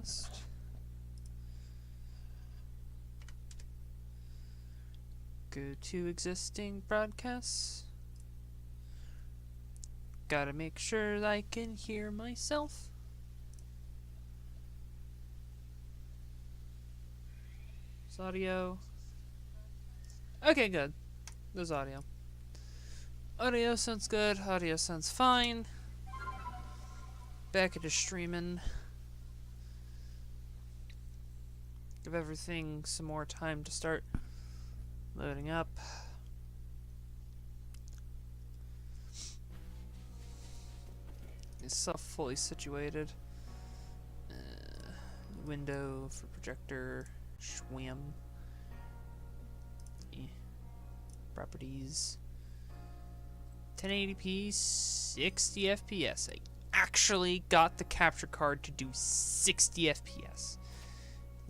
broadcast. Go to existing broadcasts. Gotta make sure I can hear myself. Is audio? Okay, good. There's audio. Audio sounds good. Audio sounds fine. Back into streaming. Give everything some more time to start loading up. It's stuff fully situated. Window for projector. Schwam. Properties. 1080p, 60 FPS. I actually got the capture card to do 60 FPS.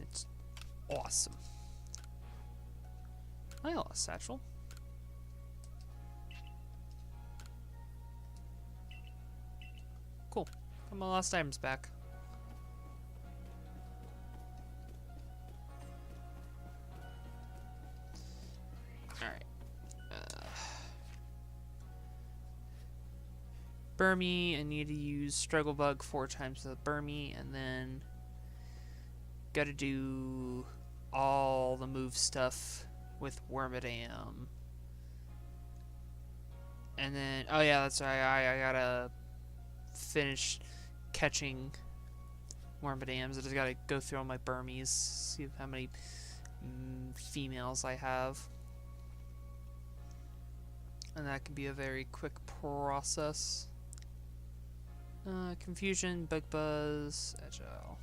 It's awesome. I lost Satchel. Cool. Got my lost items back. Alright. Burmy, I need to use Struggle Bug 4 times with Burmy, and then gotta do all the move stuff with Wormadam. And then, oh yeah, that's right, I gotta finish catching Wormadams. I just gotta go through all my Burmies, see how many females I have. And that can be a very quick process. Confusion, Bug Buzz, Agile.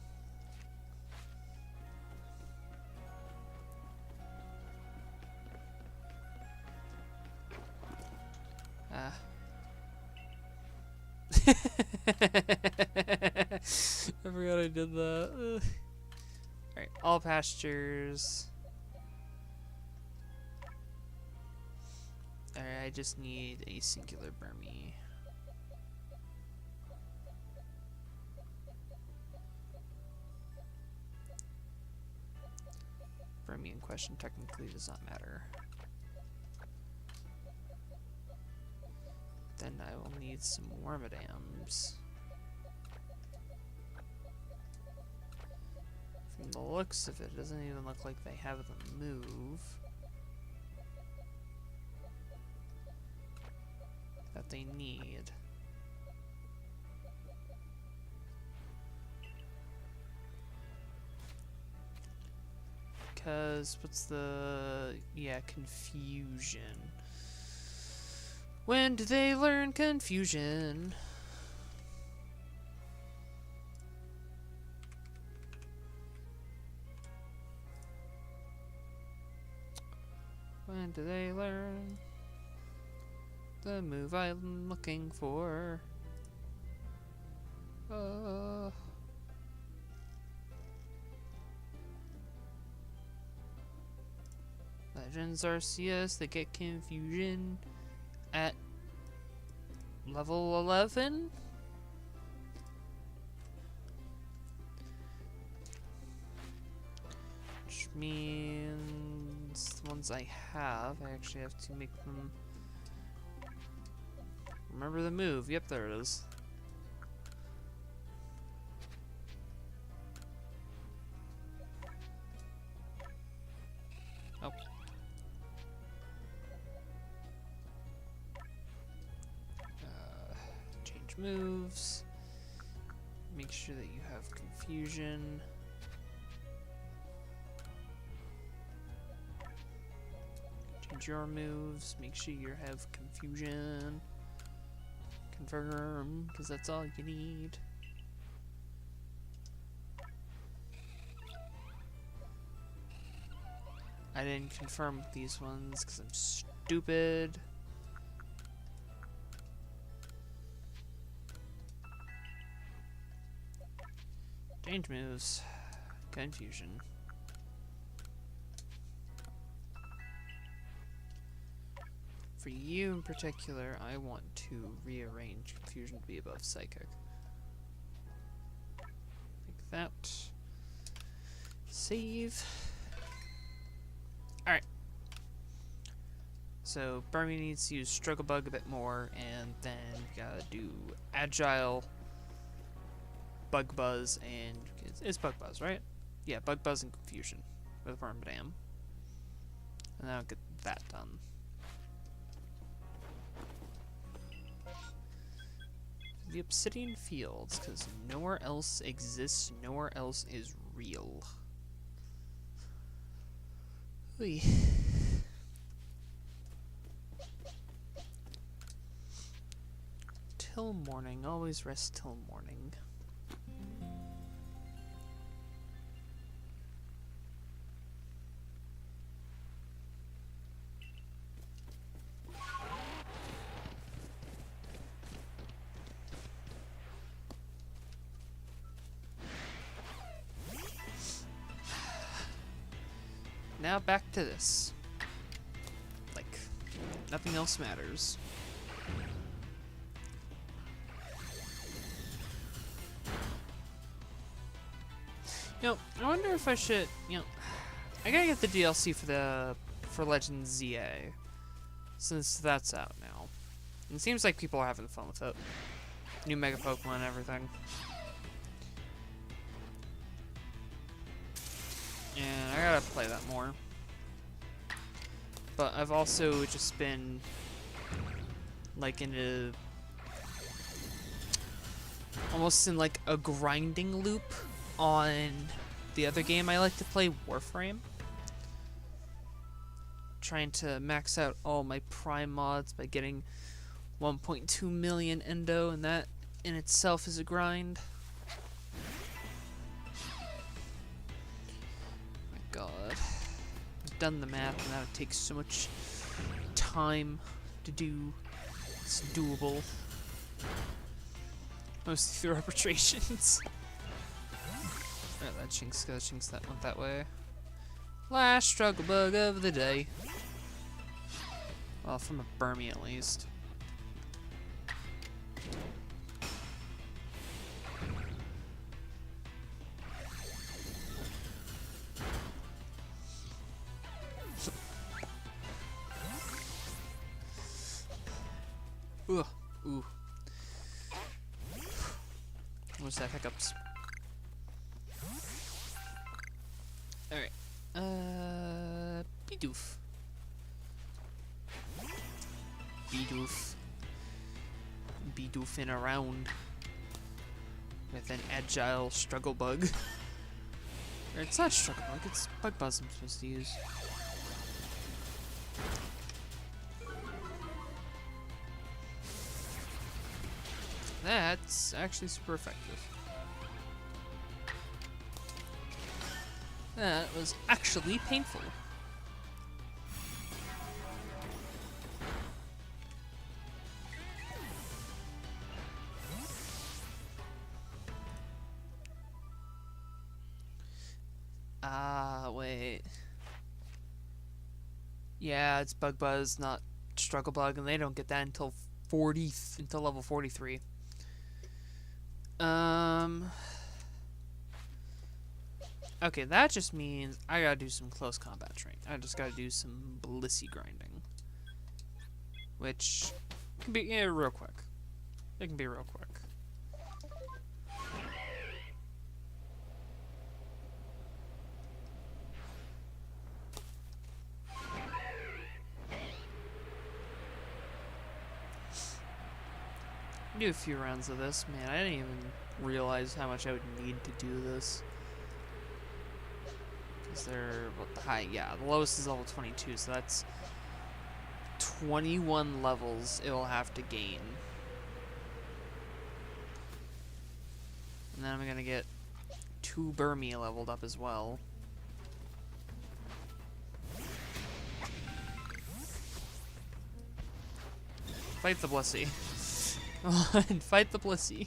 I forgot I did that. Alright, all pastures. Alright, I just need a singular Burmy. Burmy in question technically does not matter. Then I will need some Wormadams. From the looks of it, it doesn't even look like they have the move that they need. Because, what's the... yeah, confusion. When do they learn confusion? When do they learn the move I'm looking for? Legends Arceus, they get confusion at level 11? Which means the ones I have, I actually have to make them remember the move. Yep, there it is. Oh. Change moves. Make sure that you have confusion. Change your moves. Make sure you have confusion. Confirm, because that's all you need. I didn't confirm these ones because I'm stupid. Change moves. Confusion. For you in particular, I want to rearrange confusion to be above psychic. Like that. Save. Alright. So, Burmy needs to use Struggle Bug a bit more, and then we gotta do Agile, Bug Buzz, and it's Bug Buzz, right? Yeah, Bug Buzz and Confusion with Wormadam. And then I'll get that done. The Obsidian Fields, because nowhere else exists, nowhere else is real. Oy. Till morning, always rest till morning. Now back to this. Like, nothing else matters. You know, I wonder if I should, I gotta get the DLC for Legend ZA, since that's out now. And it seems like people are having fun with it. New Mega Pokemon and everything. And I gotta play that more. But I've also just been like almost in like a grinding loop on the other game I like to play, Warframe. Trying to max out all my Prime mods by getting 1.2 million Endo, and that in itself is a grind. God, I've done the math, and that would take so much time to do. It's doable. Mostly through arbitrations. Alright, that chinks that went that way. Last struggle bug of the day. Well, from a Burmy at least. Ooh. What's that? Hiccups. Alright. Bidoof. Bidoofing around with an agile struggle bug. Or it's not struggle bug, it's bug buzz I'm supposed to use. That's actually super effective. That was actually painful. Wait. Yeah, it's Bug Buzz, not Struggle Bug, and they don't get that until level 43. Okay, that just means I gotta do some close combat training. I just gotta do some Blissey grinding. Which can be, real quick. It can be real quick. Do a few rounds of this. Man, I didn't even realize how much I would need to do this. Because they're, the lowest is level 22, so that's 21 levels it will have to gain. And then I'm gonna get 2 Burmy leveled up as well. Fight the Blissey. Fight the Blissey.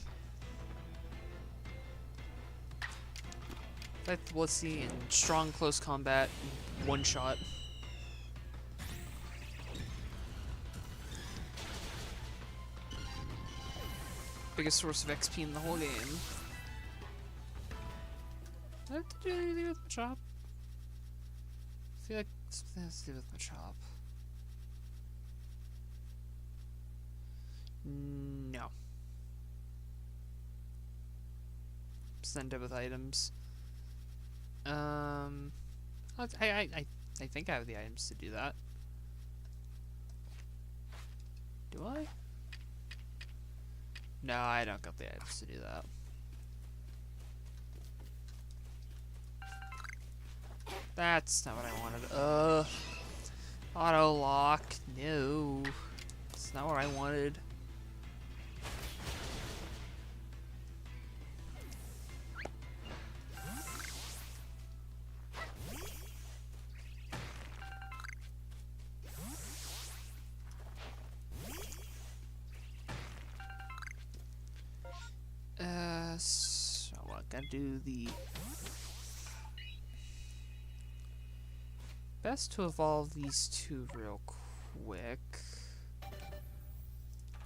Fight the Blissey in strong close combat, one shot. Biggest source of XP in the whole game. I have to do anything with my chop? I feel like something has to do with my chop. No. Send it with items. I think I have the items to do that. Do I? No, I don't got the items to do that. That's not what I wanted. Auto lock. No. That's not what I wanted. So what? Gotta do the best to evolve these two real quick.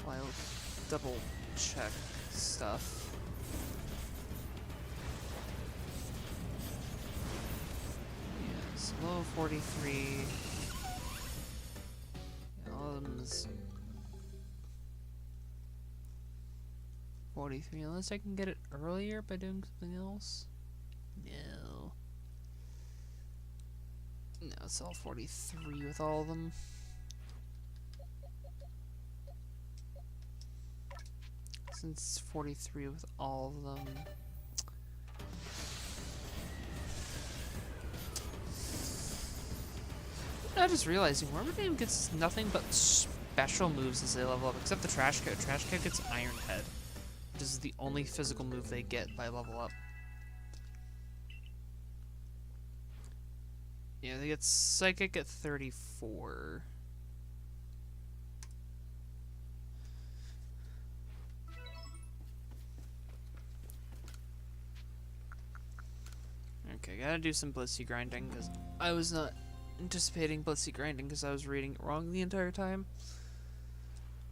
While I double check stuff. Yes, level 43. All of them is 43, unless I can get it earlier by doing something else. No. No, it's all 43 with all of them. Since it's 43 with all of them. I'm just realizing Wormadam gets nothing but special moves as they level up, except the Trash Coat. Trash Coat gets Iron Head. This is the only physical move they get by level up. Yeah, they get Psychic at 34. Okay, gotta do some Blissey grinding, because I was not anticipating Blissey grinding because I was reading it wrong the entire time.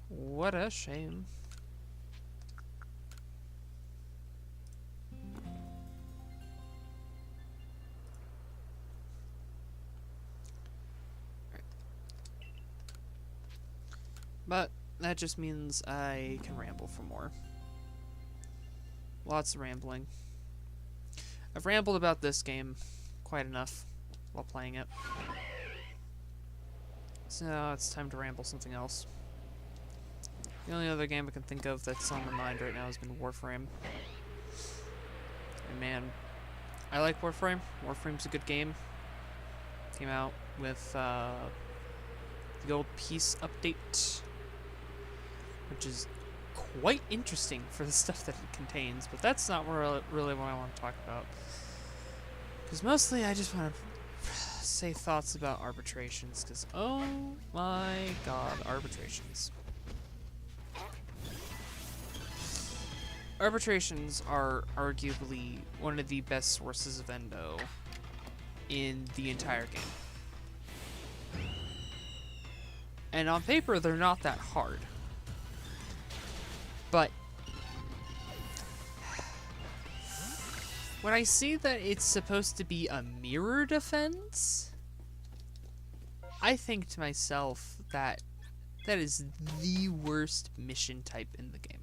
What a shame. But that just means I can ramble for more. Lots of rambling. I've rambled about this game quite enough while playing it. So it's time to ramble something else. The only other game I can think of that's on my mind right now has been Warframe. And man, I like Warframe. Warframe's a good game. Came out with the old Peace update, which is quite interesting for the stuff that it contains, but that's not really what I want to talk about. Because mostly I just want to say thoughts about arbitrations, because oh my god, arbitrations. Arbitrations are arguably one of the best sources of endo in the entire game. And on paper, they're not that hard. But when I see that it's supposed to be a mirror defense, I think to myself that that is the worst mission type in the game.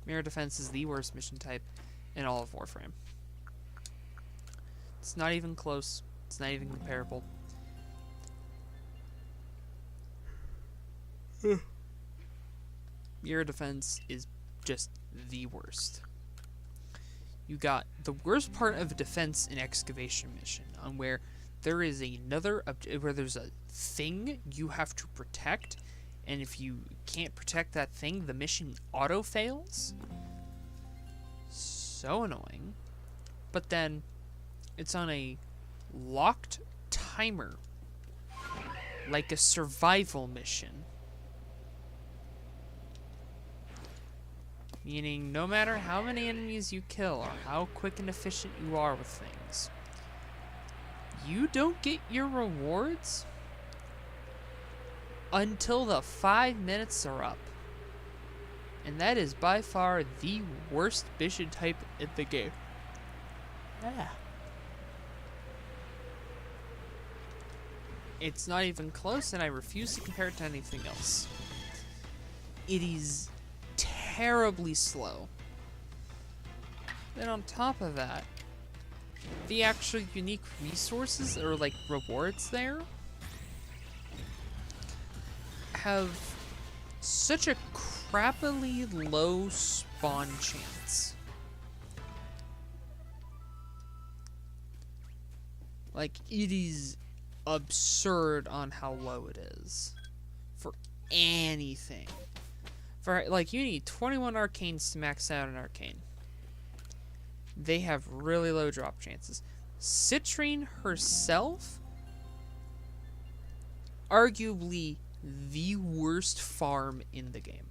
Mirror defense is the worst mission type in all of Warframe. It's not even close. It's not even comparable. Mirror defense is just the worst. You got the worst part of a defense and excavation mission, on where there is where there's a thing you have to protect, and if you can't protect that thing, the mission auto fails. So annoying. But then it's on a locked timer, like a survival mission. Meaning, no matter how many enemies you kill or how quick and efficient you are with things, you don't get your rewards until the 5 minutes are up. And that is by far the worst mission type in the game. Yeah. It's not even close, and I refuse to compare it to anything else. It is terribly slow. Then on top of that, the actual unique resources or like rewards there have such a crappily low spawn chance. Like, it is absurd on how low it is for anything. For like, you need 21 arcanes to max out an arcane. They have really low drop chances. Citrine herself, arguably the worst farm in the game.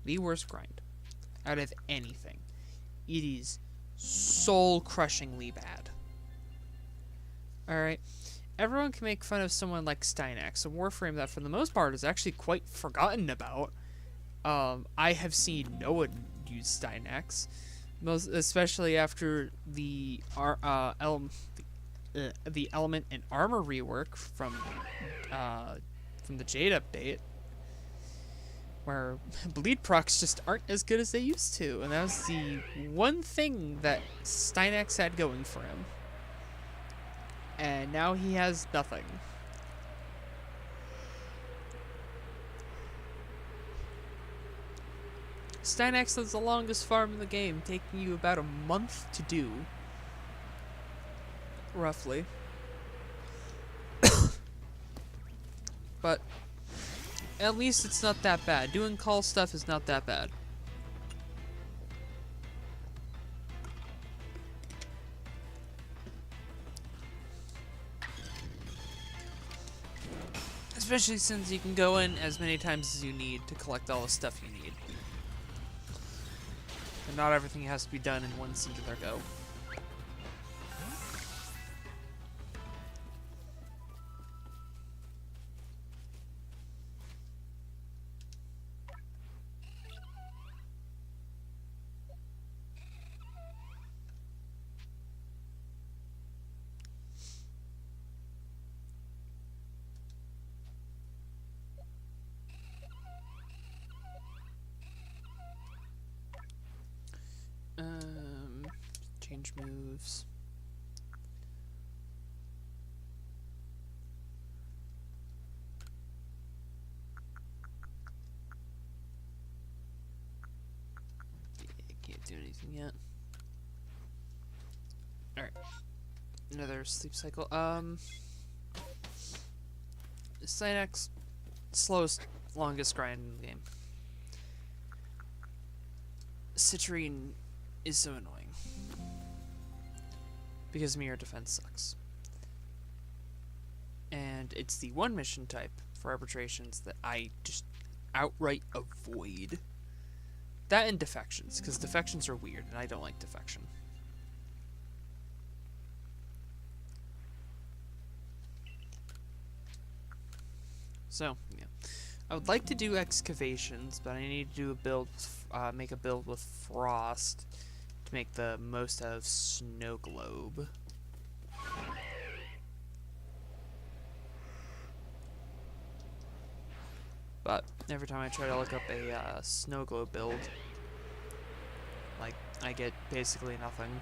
The worst grind out of anything. It is soul-crushingly bad. Alright. Everyone can make fun of someone like Steinax, a Warframe that for the most part is actually quite forgotten about. I have seen no one use Steinax. Especially after the element and armor rework from the Jade update, where bleed procs just aren't as good as they used to, and that was the one thing that Steinax had going for him. And now he has nothing. Steinax is the longest farm in the game, taking you about a month to do. Roughly. But at least it's not that bad. Doing call stuff is not that bad. Especially since you can go in as many times as you need to collect all the stuff you need. And not everything has to be done in one singular go. Change moves. Yeah, can't do anything yet. Alright. Another sleep cycle. Cynex, slowest, longest grind in the game. Citrine is so annoying. Because mirror defense sucks. And it's the one mission type for arbitrations that I just outright avoid. That and defections, because defections are weird, and I don't like defection. So, yeah. I would like to do excavations, but I need to do a build, make a build with frost to make the most out of snow globe. But every time I try to look up a snow globe build, like, I get basically nothing.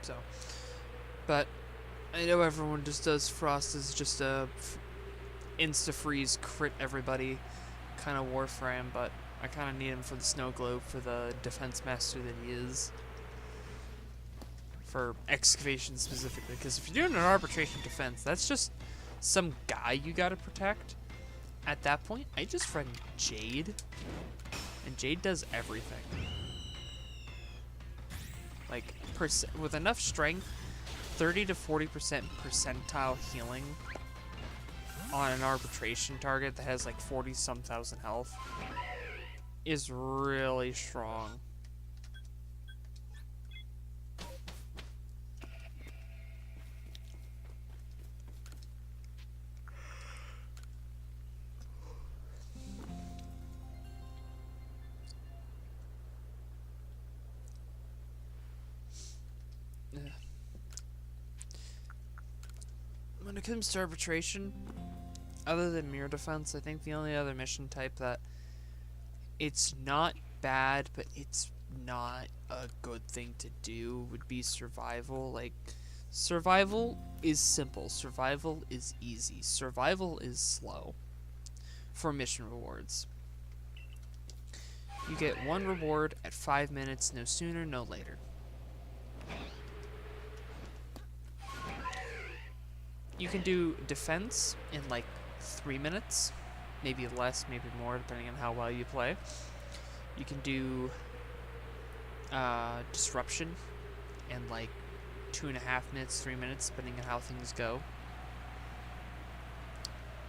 So, but I know everyone just does frost as just a insta-freeze crit everybody kind of Warframe, but I kind of need him for the snow globe for the defense master that he is. For excavation specifically, because if you're doing an arbitration defense, that's just some guy you gotta protect. At that point, I just run Jade, and Jade does everything. Like, with enough strength, 30 to 40% percentile healing on an arbitration target that has like 40-some thousand health is really strong. it comes to arbitration, other than mirror defense, I think the only other mission type that it's not bad, but it's not a good thing to do would be survival. Like, survival is simple. Survival is easy. Survival is slow for mission rewards. You get one reward at 5 minutes, no sooner, no later. You can do defense in like 3 minutes, maybe less, maybe more, depending on how well you play. You can do disruption in like 2.5 minutes, 3 minutes, depending on how things go.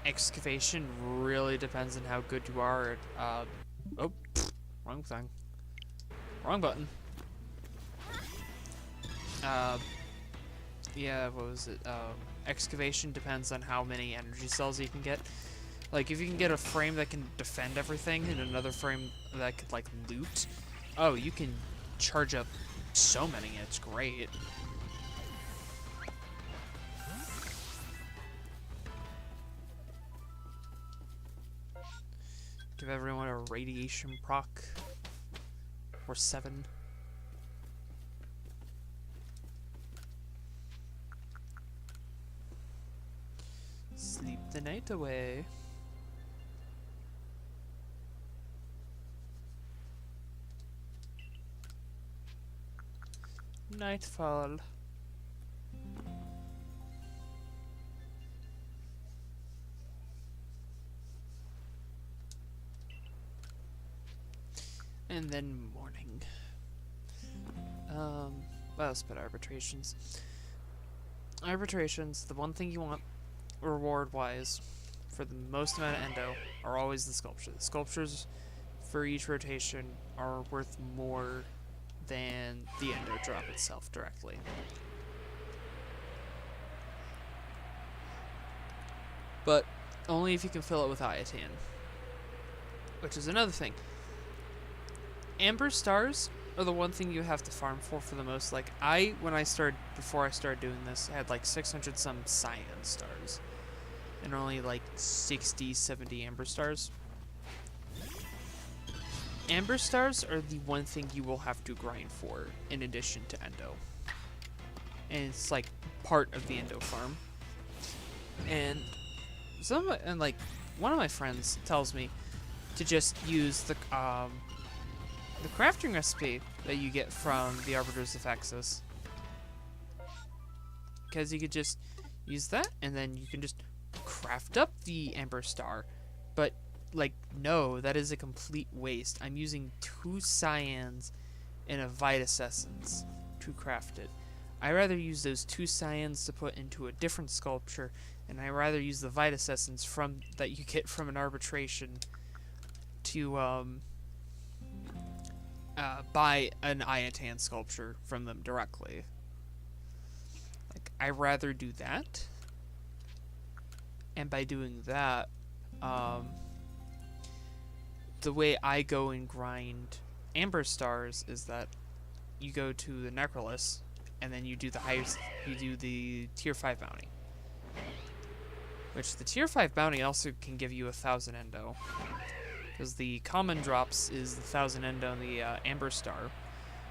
Excavation really depends on how good you are at, oh, wrong thing. Wrong button. Yeah, what was it? Excavation depends on how many energy cells you can get. Like, if you can get a frame that can defend everything and another frame that could, like, loot, oh, you can charge up so many. It's great. Give everyone a radiation proc. Or 7. Sleep the night away. Nightfall. And then morning. What else but arbitrations? Arbitrations, the one thing you want reward-wise for the most amount of endo are always the sculptures. The sculptures for each rotation are worth more than the endo drop itself directly. But only if you can fill it with Iatan. Which is another thing. Amber stars are the one thing you have to farm for the most. Like, before I started doing this, I had like 600 some cyan stars. And only like 60, 70 amber stars. Amber stars are the one thing you will have to grind for in addition to endo. And it's like part of the endo farm. And one of my friends tells me to just use the crafting recipe that you get from the Arbiters of Axis. Because you could just use that, and then you can just craft up the Amber Star. But, like, no, that is a complete waste. I'm using 2 cyans and a Vitus Essence to craft it. I rather use those 2 cyans to put into a different sculpture, and I rather use the Vitus Essence that you get from an arbitration to buy an Iatan sculpture from them directly. Like, I rather do that, and by doing that, the way I go and grind Amber Stars is that you go to the Necrolis, and then you do the tier 5 bounty. Which the tier 5 bounty also can give you 1,000 endo. Because the common drops is the 1,000 endo and the Amber Star.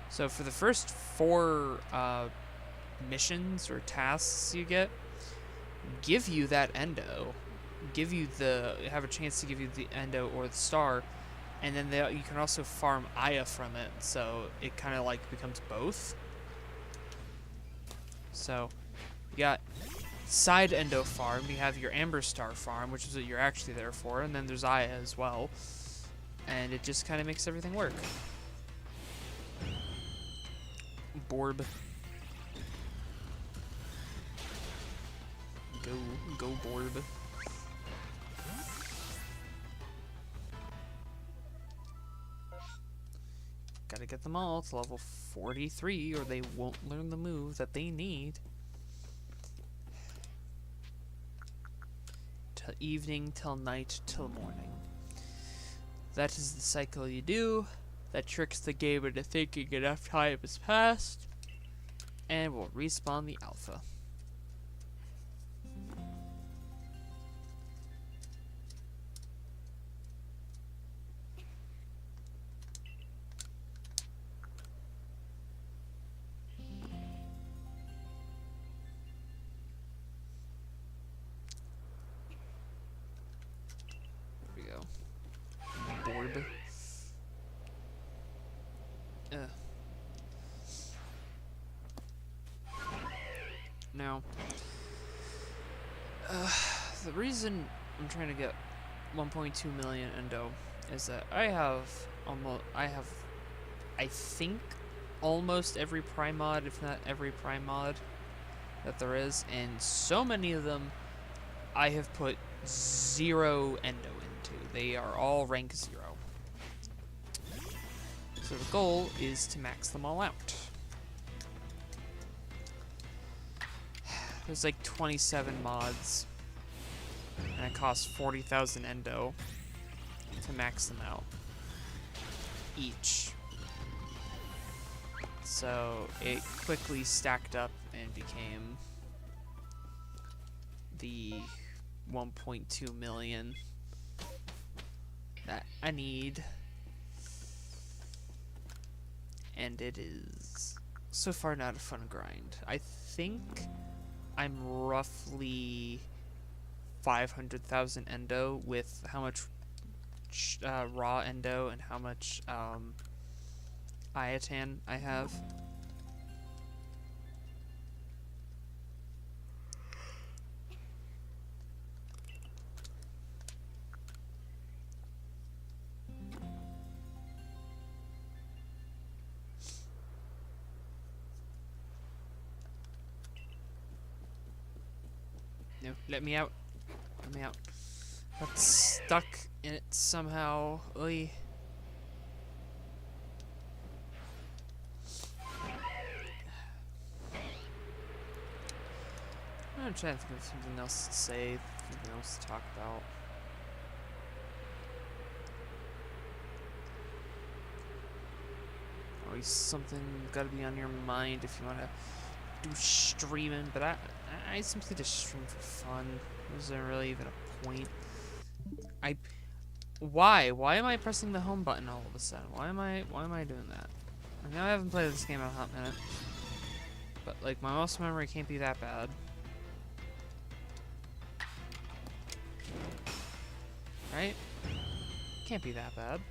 So for the first 4 missions or tasks you get, give you that endo. Have a chance to give you the endo or the star. And then you can also farm Aya from it. So it kind of like becomes both. So you got side endo farm, you have your Amber Star farm, which is what you're actually there for, and then there's Aya as well. And it just kind of makes everything work. Borb. Go Borb. Gotta get them all to level 43 or they won't learn the move that they need. Till evening, till night, till morning. That is the cycle you do. That tricks the game into thinking enough time has passed. And we'll respawn the alpha. Now, the reason I'm trying to get 1.2 million endo is that I think almost every prime mod, if not every prime mod that there is, and so many of them I have put 0 endo into. They are all rank 0. So the goal is to max them all out. There's like 27 mods, and it costs 40,000 endo to max them out each. So it quickly stacked up and became the 1.2 million that I need. And it is so far not a fun grind. I think I'm roughly 500,000 endo with how much raw endo and how much Iatan I have. No, let me out. Let me out. Got stuck in it somehow. Oy. I'm trying to think of something else to say, something else to talk about. Always something gotta be on your mind if you wanna do streaming, but I simply just stream for fun. Is there really even a point? Why am I pressing the home button all of a sudden? Why am I doing that? I know I haven't played this game in a hot minute, but like my muscle memory can't be that bad. Right? Can't be that bad.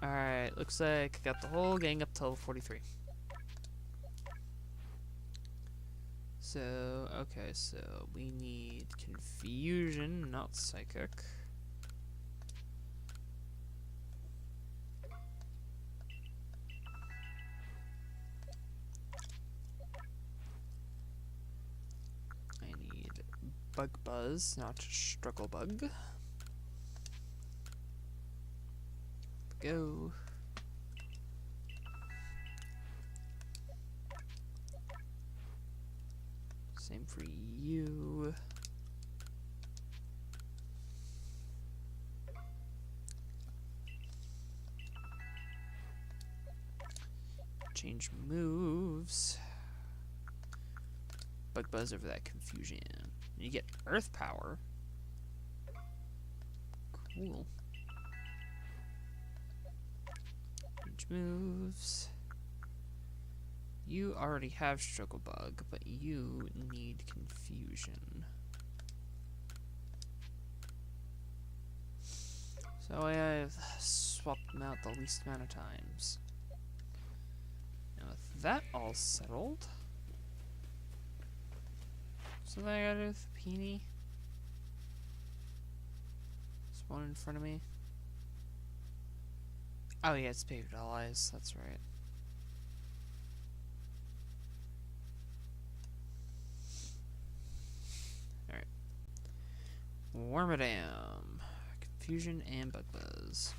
Alright, looks like I got the whole gang up to level 43. So, okay, so we need confusion, not psychic. I need bug buzz, not struggle bug. Go. Same for you. Change moves. Bug buzz over that confusion. You get earth power. Cool. Change moves. You already have struggle bug, but you need confusion. So I've swapped them out the least amount of times. Now with that all settled, so then I gotta do with Peony. There's one in front of me. Oh yeah, it's paved allies, that's right. Alright. Wormadam. Confusion and bug buzz.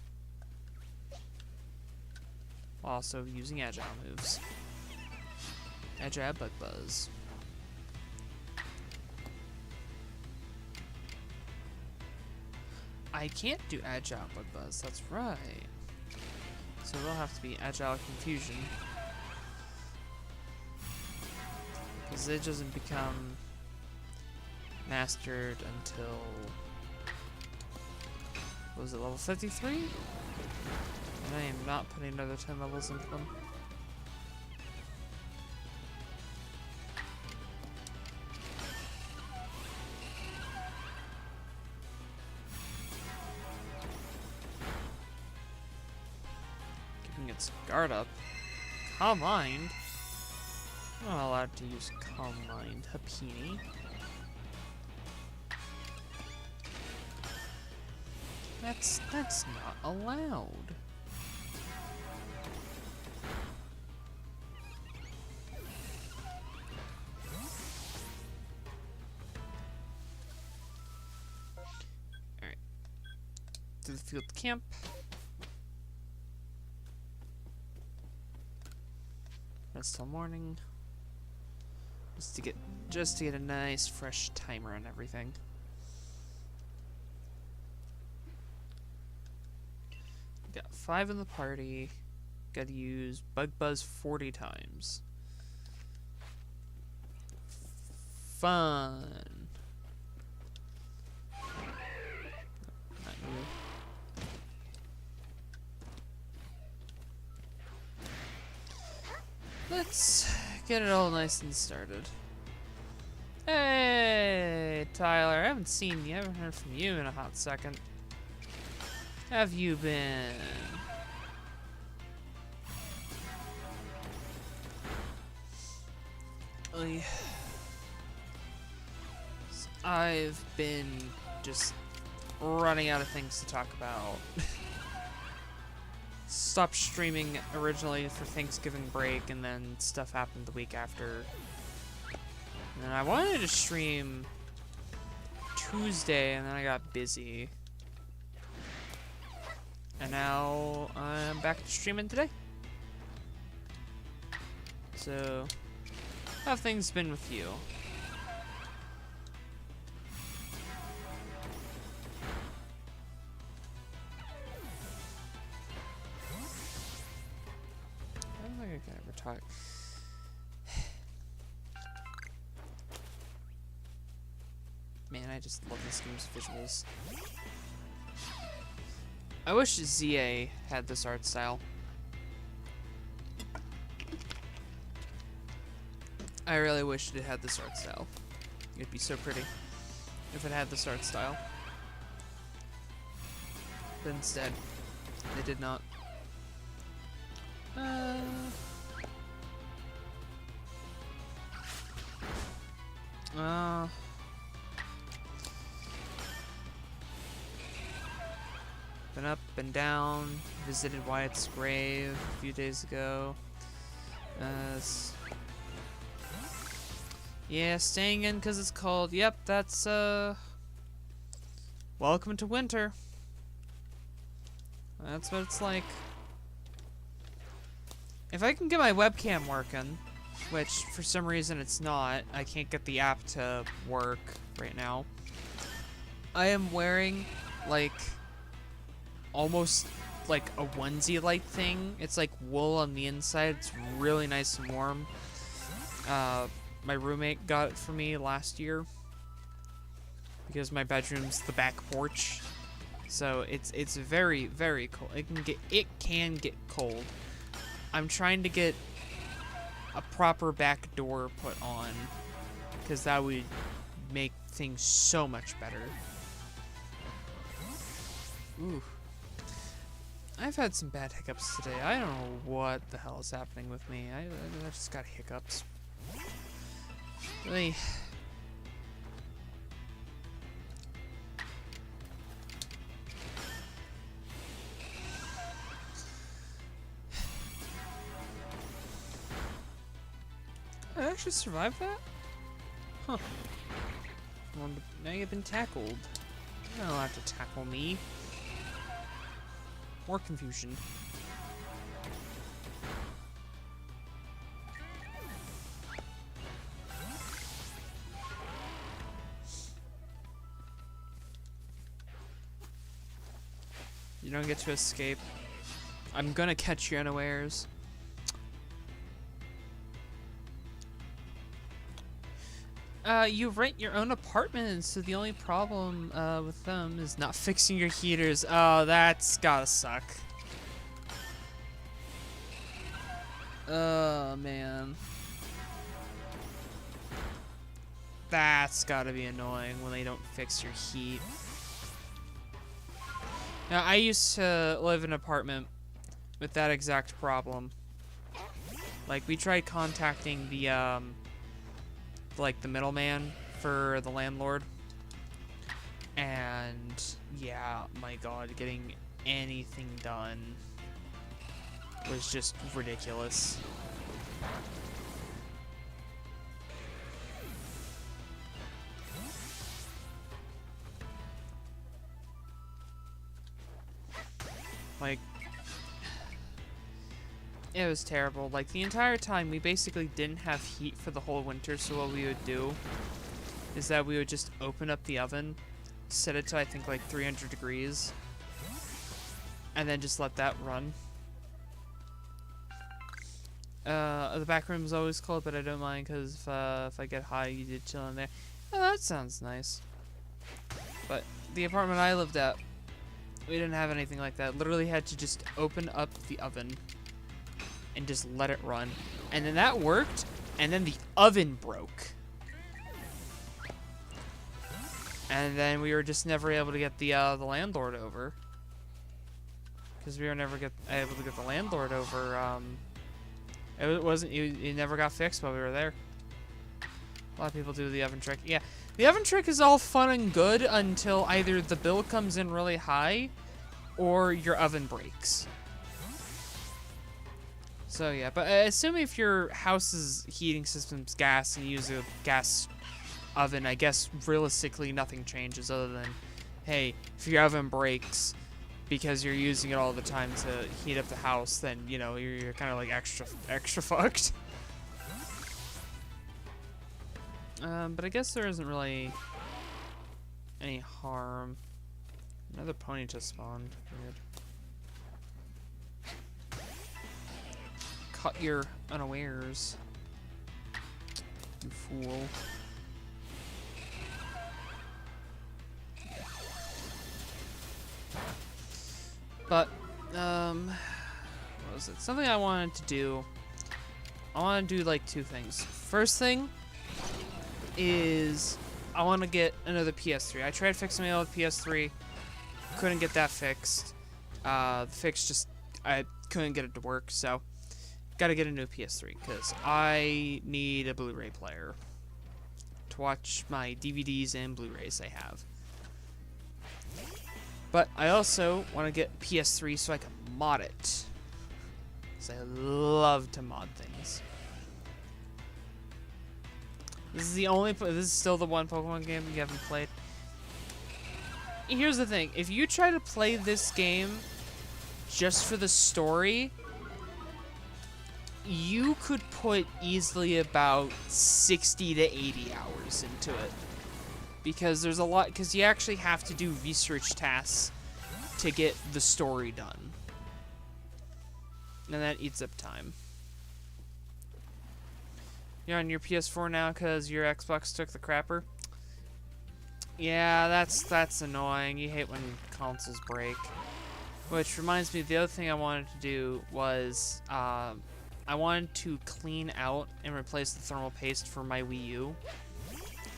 While also using agile moves. Agile bug buzz. I can't do agile bug buzz, that's right. So it'll have to be agile confusion. Because it doesn't become mastered until, what was it, level 53? And I am not putting another 10 levels into them. its guard up. Calm Mind? I'm not allowed to use Calm Mind, Hapini. That's not allowed. Alright. To the field camp. Rest till morning. Just to get a nice fresh timer and everything. Got 5 in the party. Gotta use Bug Buzz 40 times. Fun. Not new. Let's get it all nice and started. Hey, Tyler, I haven't seen you. I haven't heard from you in a hot second. Have you been? I've been just running out of things to talk about. Stopped streaming originally for Thanksgiving break, and then stuff happened the week after. And I wanted to stream Tuesday, and then I got busy. And now I'm back to streaming today. So, how have things been with you? I don't think I can ever talk. Man, I just love this game's visuals. I wish ZA had this art style. I really wish it had this art style. It'd be so pretty if it had this art style. But instead, they did not. Been up and down, visited Wyatt's grave a few days ago. Yeah, staying in because it's cold. Yep, that's, welcome to winter. That's what it's like. If I can get my webcam working, which for some reason it's not, I can't get the app to work right now. I am wearing, like, almost like a onesie-like thing. It's like wool on the inside. It's really nice and warm. My roommate got it for me last year because my bedroom's the back porch, so it's very, very cold. It can get cold. I'm trying to get a proper back door put on because that would make things so much better. Ooh. I've had some bad hiccups today. I don't know what the hell is happening with me. I just got hiccups. Really. I actually survived that? Huh. Well, now you've been tackled. You don't have to tackle me. More confusion. You don't get to escape. I'm gonna catch you unawares. You rent your own apartment, so the only problem with them is not fixing your heaters. Oh, that's gotta suck. Oh, man. That's gotta be annoying when they don't fix your heat. Now, I used to live in an apartment with that exact problem. Like, we tried contacting the, like, the middleman for the landlord. And, yeah, my god, getting anything done was just ridiculous. Like, it was terrible. Like, the entire time, we basically didn't have heat for the whole winter, so what we would do is that we would just open up the oven, set it to, I think, like 300 degrees, and then just let that run. The back room is always cold, but I don't mind, because if I get high, you did chill in there. Oh, that sounds nice. But the apartment I lived at, we didn't have anything like that. Literally had to just open up the oven and just let it run. And then that worked, and then the oven broke. And then we were just never able to get the landlord over. Because we were never able to get the landlord over. It never got fixed while we were there. A lot of people do the oven trick. Yeah, the oven trick is all fun and good until either the bill comes in really high or your oven breaks. So yeah, but assuming if your house's heating system's gas and you use a gas oven, I guess realistically nothing changes other than, hey, if your oven breaks because you're using it all the time to heat up the house, then, you know, you're kind of like extra fucked. But I guess there isn't really any harm. Another pony just spawned. Weird. Caught your unawares. You fool. But, what was it? Something I wanted to do. I want to do, like, two things. First thing is I want to get another PS3. I tried fixing my old PS3. Couldn't get that fixed. The fix just, I couldn't get it to work, so got to get a new PS3 because I need a Blu-ray player to watch my DVDs and Blu-rays I have. But I also want to get PS3 so I can mod it. Because I love to mod things. This is still the one Pokemon game you haven't played. Here's the thing. If you try to play this game just for the story, you could put easily about 60 to 80 hours into it. Because there's a lot, because you actually have to do research tasks to get the story done. And that eats up time. You're on your PS4 now because your Xbox took the crapper? Yeah, that's annoying. You hate when consoles break. Which reminds me, the other thing I wanted to do was, I wanted to clean out and replace the thermal paste for my Wii U.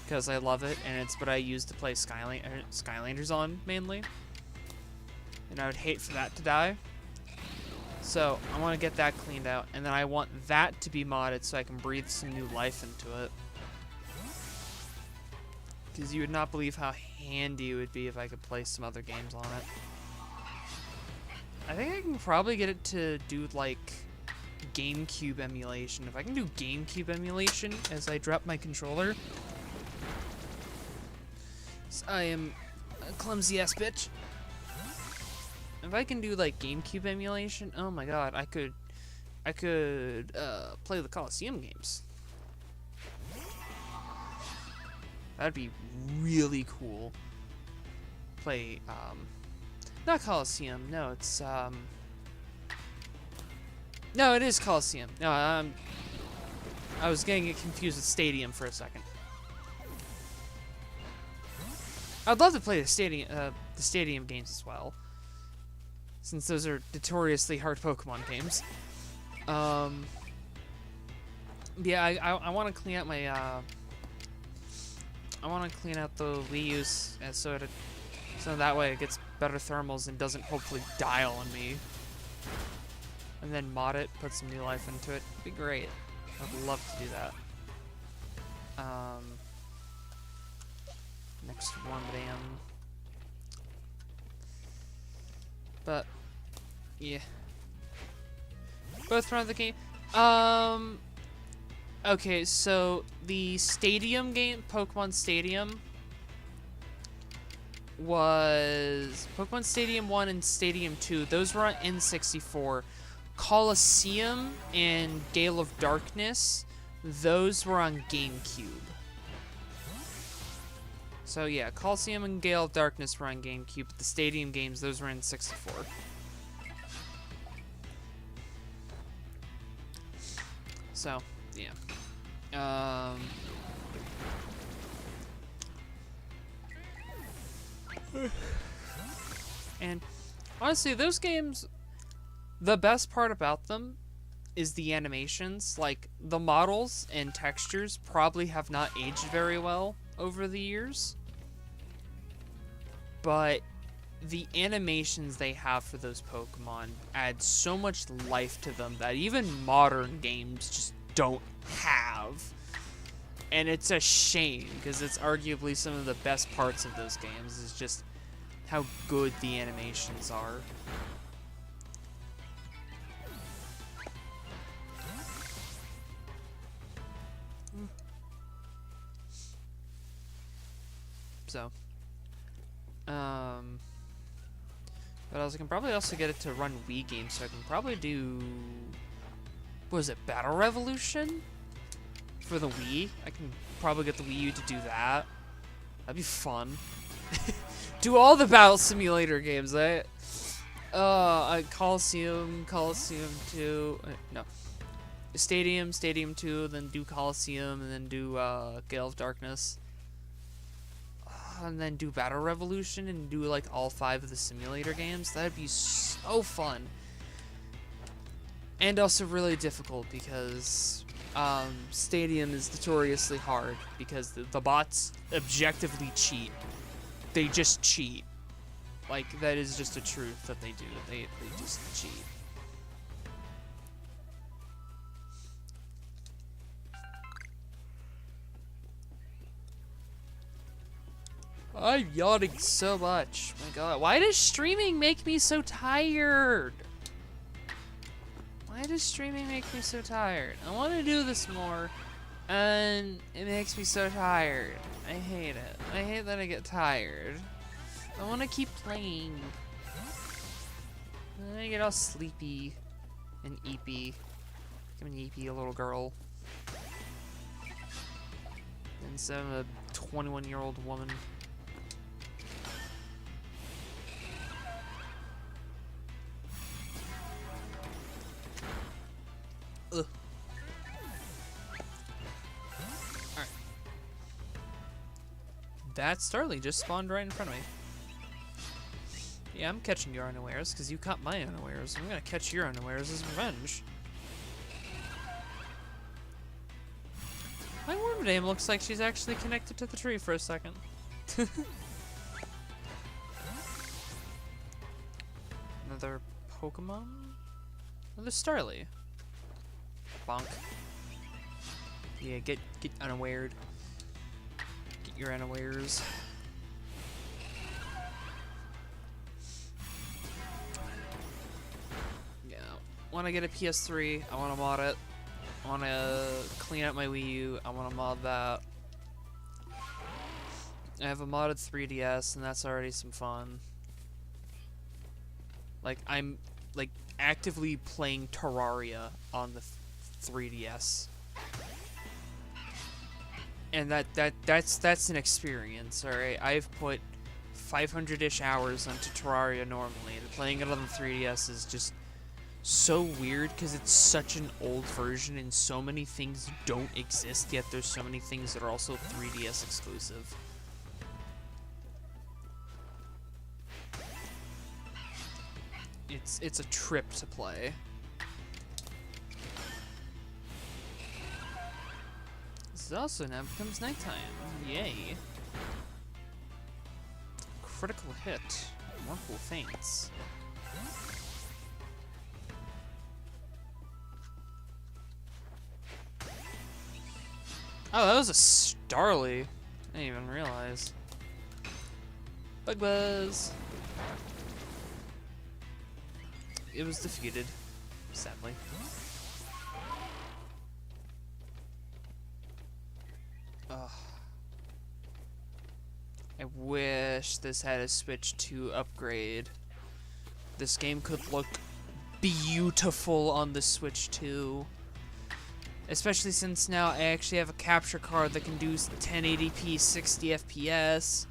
Because I love it, and it's what I use to play Skylanders on, mainly. And I would hate for that to die. So, I want to get that cleaned out, and then I want that to be modded so I can breathe some new life into it. Because you would not believe how handy it would be if I could play some other games on it. I think I can probably get it to do, like, GameCube emulation. If I can do GameCube emulation as I drop my controller... I am a clumsy-ass bitch. If I can do, like, GameCube emulation, oh my god, I could play the Coliseum games. That'd be really cool. Play, not Coliseum, no, it's, no, it is Coliseum. No, I was getting it confused with Stadium for a second. I'd love to play the stadium games as well, since those are notoriously hard Pokemon games. Yeah, I want to clean out my I want to clean out the Wii U's so that way it gets better thermals and doesn't hopefully die on me. and then mod it, put some new life into it. It'd be great. I'd love to do that. Next Wormadam. But yeah. Both around the game. Okay, so the Stadium game, Pokemon Stadium, was Pokemon Stadium 1 and Stadium 2. Those were on N64. Coliseum and Gale of Darkness, those were on GameCube. So yeah, Coliseum and Gale of Darkness were on GameCube, but the Stadium games, those were in 64. So, yeah. And honestly, those games, the best part about them is the animations. Like, the models and textures probably have not aged very well over the years, but the animations they have for those Pokemon add so much life to them that even modern games just don't have. And it's a shame, because it's arguably some of the best parts of those games, is just how good the animations are. So, but I can probably also get it to run Wii games, so I can probably do, what is it, Battle Revolution? For the Wii? I can probably get the Wii U to do that. That'd be fun. Do all the Battle Simulator games, right? Coliseum 2, no. Stadium 2, then do Coliseum, and then do, Gale of Darkness. And then do Battle Revolution and do like all 5 of the simulator games. That'd be so fun. And also really difficult because Stadium is notoriously hard because the bots objectively cheat. They just cheat. Like, that is just a truth that they do. They just cheat. I'm yawning so much. My god. Why does streaming make me so tired? Why does streaming make me so tired? I want to do this more, and it makes me so tired. I hate it. I hate that I get tired. I want to keep playing. And I get all sleepy and eepy. I'm an eepy little girl. Instead of a 21-year-old woman. Ugh. Alright. That Starly just spawned right in front of me. Yeah, I'm catching your unawares, because you caught my unawares. I'm gonna catch your unawares as revenge. My Wormadam looks like she's actually connected to the tree for a second. Another Pokemon? Another Starly. Bonk. Yeah, get unawared. Get your unawares. Yeah. Wanna get a PS3, I wanna mod it. I wanna clean up my Wii U, I wanna mod that. I have a modded 3DS, and that's already some fun. Like, I'm like actively playing Terraria on the 3DS, and that's an experience. All right, I've put 500-ish hours onto Terraria normally, and playing it on the 3DS is just so weird because it's such an old version, and so many things don't exist yet. There's so many things that are also 3DS exclusive. It's a trip to play. This is also now becomes nighttime. Yay. Critical hit. Morphle faints. Oh, that was a Starly. I didn't even realize. Bug Buzz. It was defeated, sadly. Ugh. I wish this had a switch to upgrade. This game could look beautiful on the Switch 2. Especially since now I actually have a capture card that can do 1080p 60 FPS.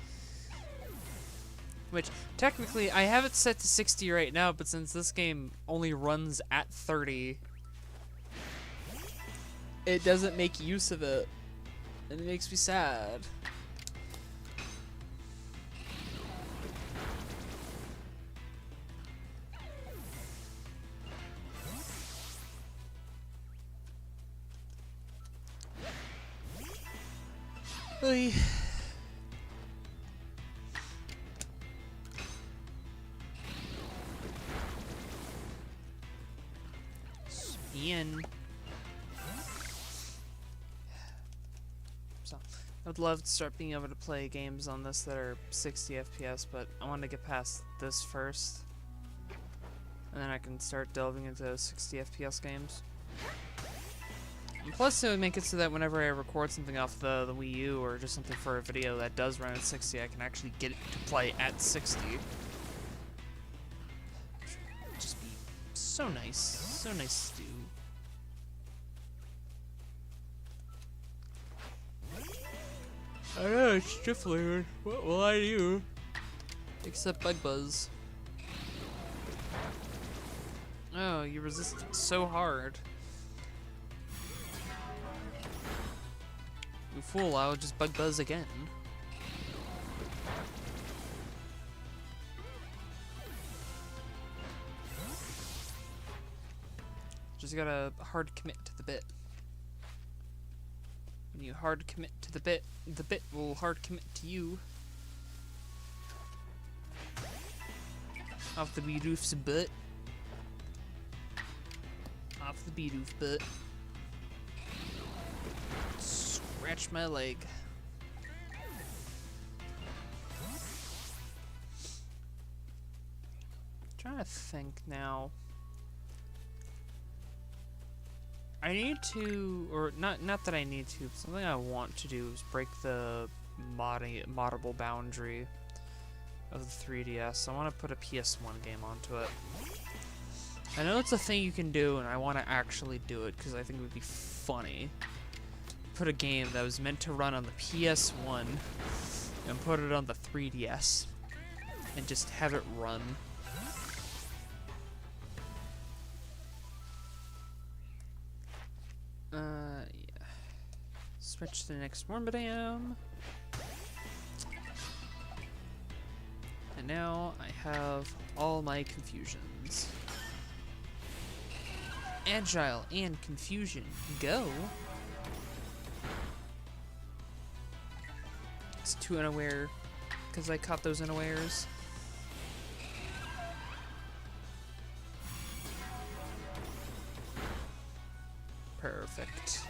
Which, technically, I have it set to 60 right now, but since this game only runs at 30, it doesn't make use of it. And it makes me sad. Oy. Ian. So, I would love to start being able to play games on this that are 60 FPS, but I want to get past this first. And then I can start delving into 60 FPS games. And plus, it would make it so that whenever I record something off the Wii U or just something for a video that does run at 60, I can actually get it to play at 60. Just be so nice. So nice to do. I know, it's flavored. What will I do? Except Bug Buzz. Oh, you resist so hard. You fool, I'll just Bug Buzz again. Just gotta hard commit to the bit. When you hard commit to the bit will hard commit to you. Off the Beedoof's butt. Off the Beedoof butt. Scratch my leg. Trying to think now. I need to, or not that I need to, but something I want to do is break the moddable boundary of the 3DS. I want to put a PS1 game onto it. I know it's a thing you can do, and I want to actually do it because I think it would be funny. Put a game that was meant to run on the PS1 and put it on the 3DS and just have it run. Yeah. Switch to the next Wormadam. And now I have all my confusions. Agile and confusion, go! It's 2 unaware, because I caught those unawares. Perfect.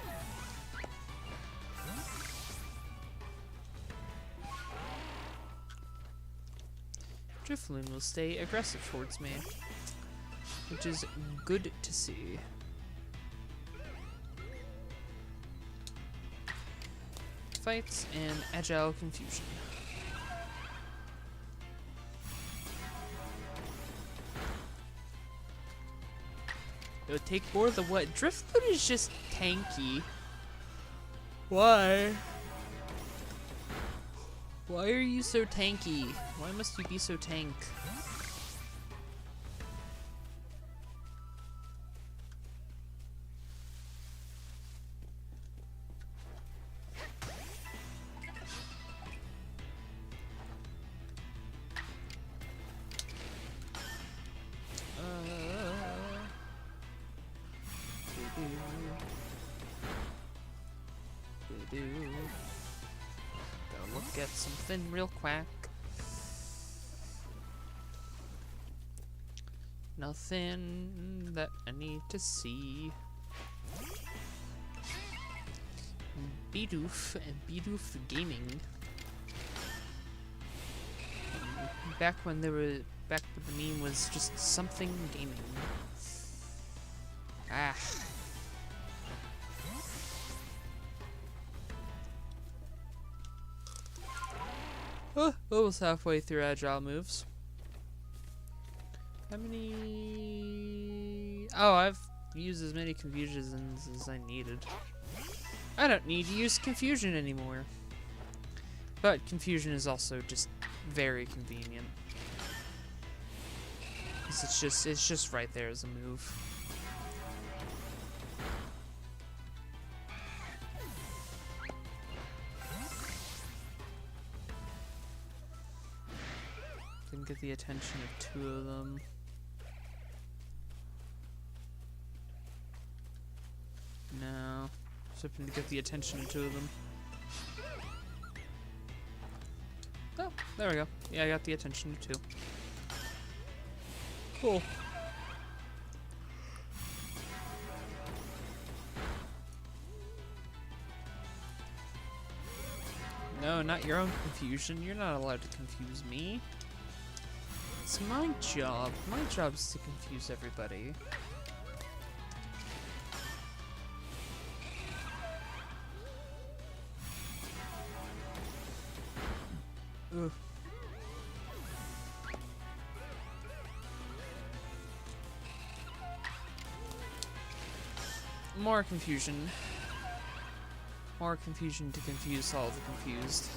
Drifloon will stay aggressive towards me, which is good to see. Fights and agile confusion. It would take more than what? Drifloon is just tanky. Why? Why are you so tanky? Why must you be so tank? Gotta look at something real quick. Nothing that I need to see. Bidoof Gaming. Back when the meme was just something gaming. Ah. Oh, almost halfway through agile moves. How many? Oh, I've used as many confusions as I needed. I don't need to use confusion anymore. But confusion is also just very convenient. 'Cause it's just right there as a move. Didn't get the attention of two of them. No. Just hoping to get the attention of two of them. Oh, there we go. Yeah, I got the attention of two. Cool. No, not your own confusion. You're not allowed to confuse me. It's my job. My job is to confuse everybody. Ugh. More confusion. More confusion to confuse all the confused.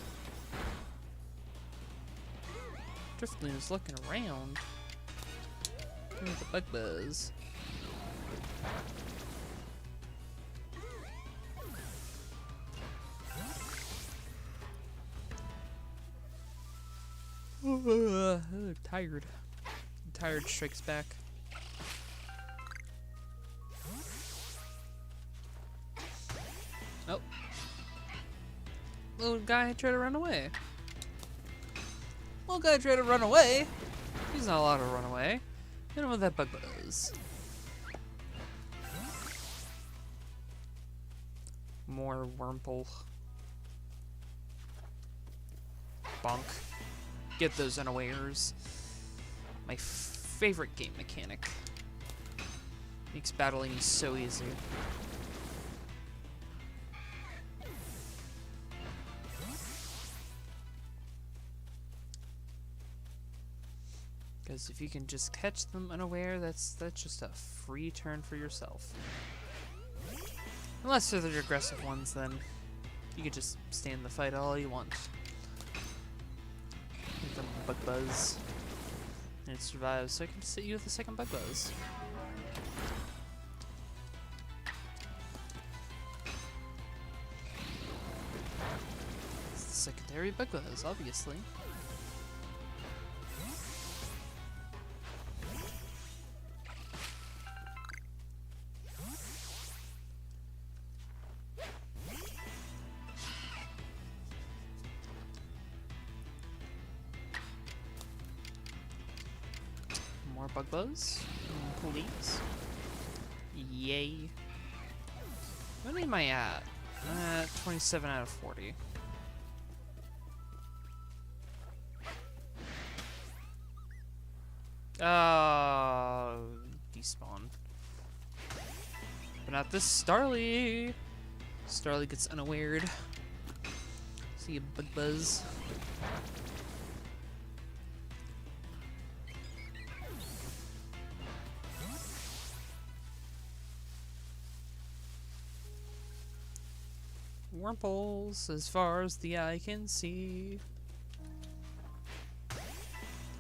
Driftloon is looking around. Look at the bug buzz. Tired. Tired strikes back. Oh. Little guy tried to run away. Little guy tried to run away. He's not allowed to run away. Hit him with that bug buzz. More Wurmple. Bonk. Get those unawares. My favorite game mechanic. Makes battling so easy. Because if you can just catch them unaware, that's just a free turn for yourself. Unless they're the aggressive ones, then you could just stay in the fight all you want. Hit them with bug buzz. And it survives, so I can just hit you with the second bug buzz. It's the secondary bug buzz, obviously. More bug buzz, please. Yay. What am I at? 27 out of 40. Despawn. But not this Starly. Starly gets unawared. See a bug buzz. Wurmples as far as the eye can see.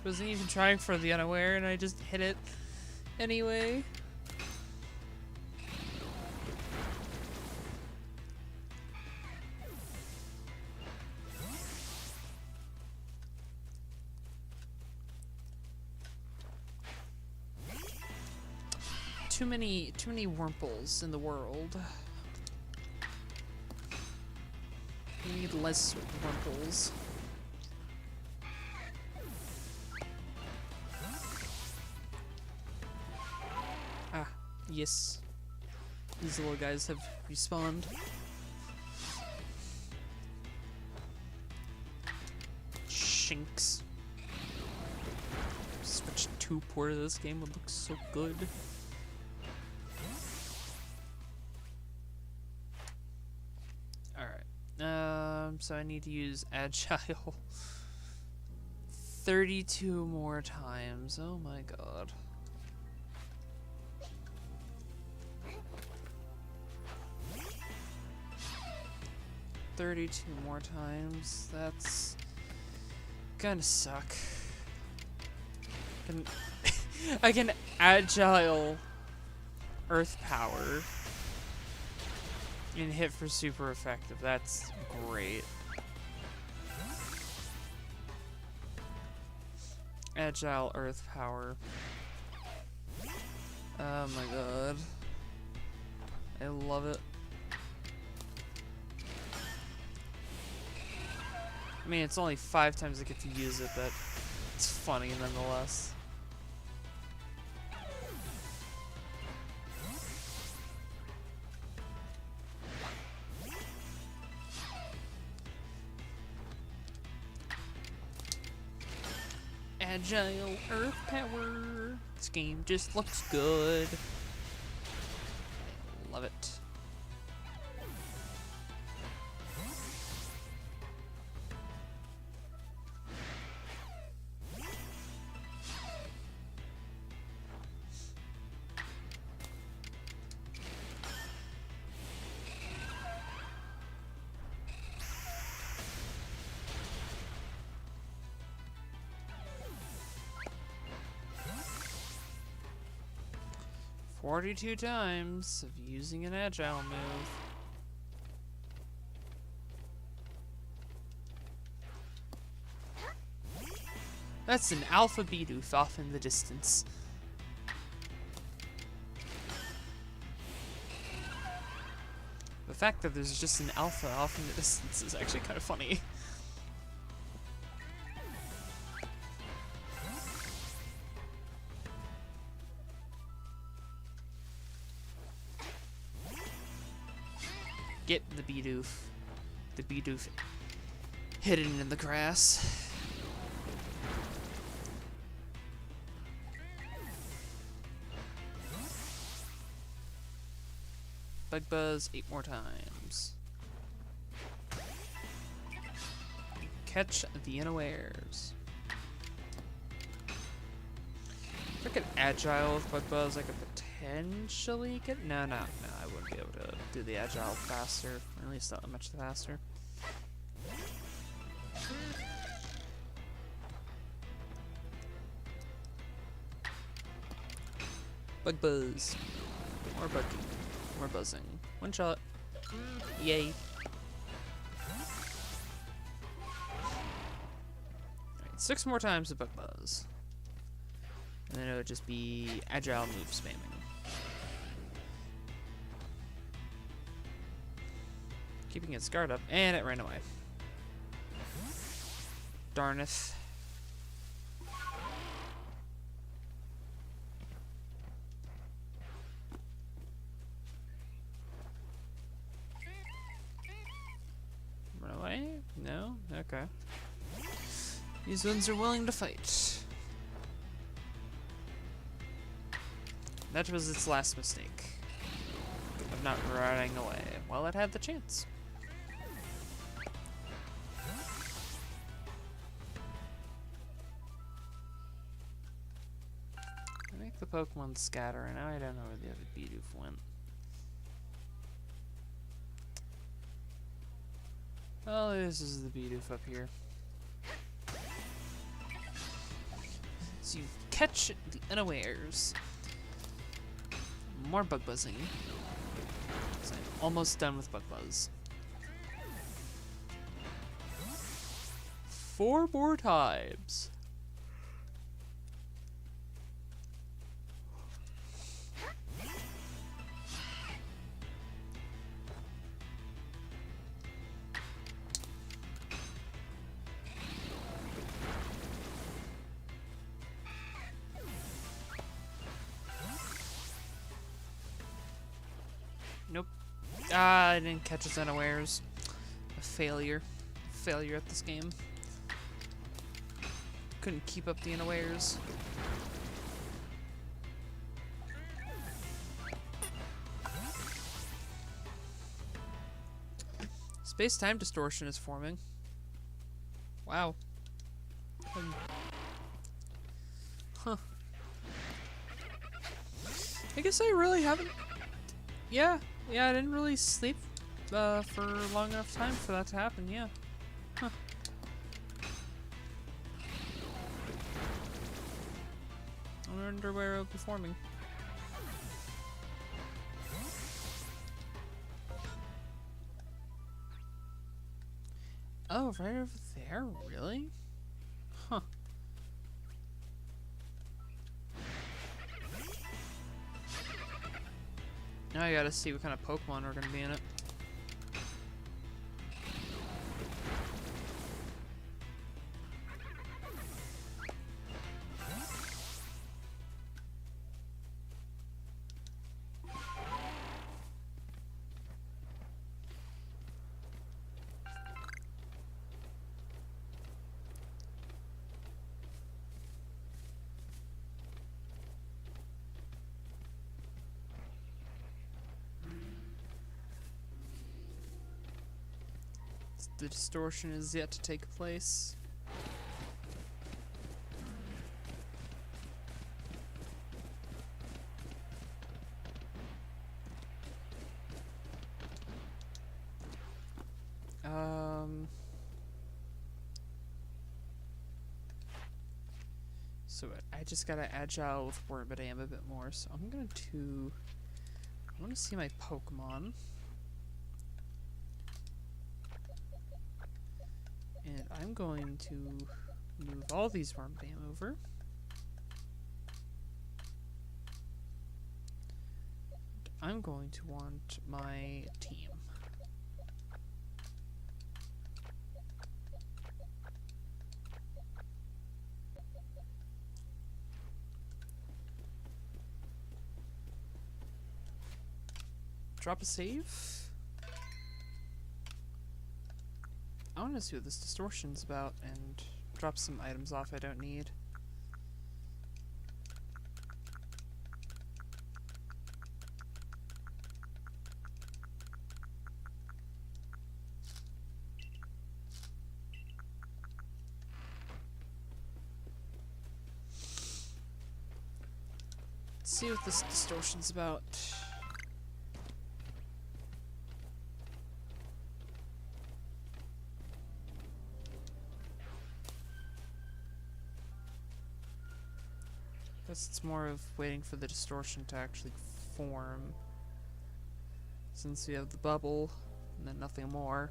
Wasn't even trying for the unaware and I just hit it anyway. Too many Wurmples in the world. We need less Wurmples. Ah, yes. These little guys have respawned. Shinx. Switch 2 port of this game would look so good. Alright. So I need to use Agile 32 more times. Oh my god. $32 more times. That's gonna suck. I can Agile Earth Power and hit for super effective. That's great. Agile Earth Power. Oh my god. I love it. I mean, it's only 5 times I get to use it, but it's funny nonetheless. Agile Earth Power. This game just looks good. Love it. "42 times of using an Agile move." That's an Alpha Bidoof off in the distance. The fact that there's just an Alpha off in the distance is actually kind of funny. Get the Bidoof. The Bidoof hidden in the grass. Bug Buzz 8 more times. Catch the unawares. If I could Agile with Bug Buzz, I could potentially get... No, I wouldn't be able to do the Agile faster. Or at least not much faster. Bug Buzz. More bugging. More buzzing. One shot. Yay. Alright, 6 more times of Bug Buzz. And then it would just be Agile move spamming. Keeping its guard up, and it ran away. Darneth. Run away? No? Okay. These ones are willing to fight. That was its last mistake. Of not running away. Well, it had the chance. I think the Pokemon scatter, and now I don't know where the other Bidoof went. Oh, this is the Bidoof up here. So you catch the unawares. More bug buzzing. So I'm almost done with Bug Buzz. 4 more times. Nope. Ah, I didn't catch his unawares. A failure. Failure at this game. Couldn't keep up the unawares. Space-time distortion is forming. Wow. Huh. I guess I really haven't... Yeah, I didn't really sleep for long enough time for that to happen, yeah. Huh. I wonder where it'll be forming. Oh, right over there? Really? Huh. Now I gotta see what kind of Pokemon are gonna be in it. The distortion is yet to take place. So I just gotta agile with Wormadam a bit more. So I'm going to... I want to see my Pokemon. And I'm going to move all these Wormadam over. I'm going to want my team. Drop a save. I want to see what this distortion's about and drop some items off I don't need. Let's see what this distortion's about. Guess it's more of waiting for the distortion to actually form. Since we have the bubble, and then nothing more.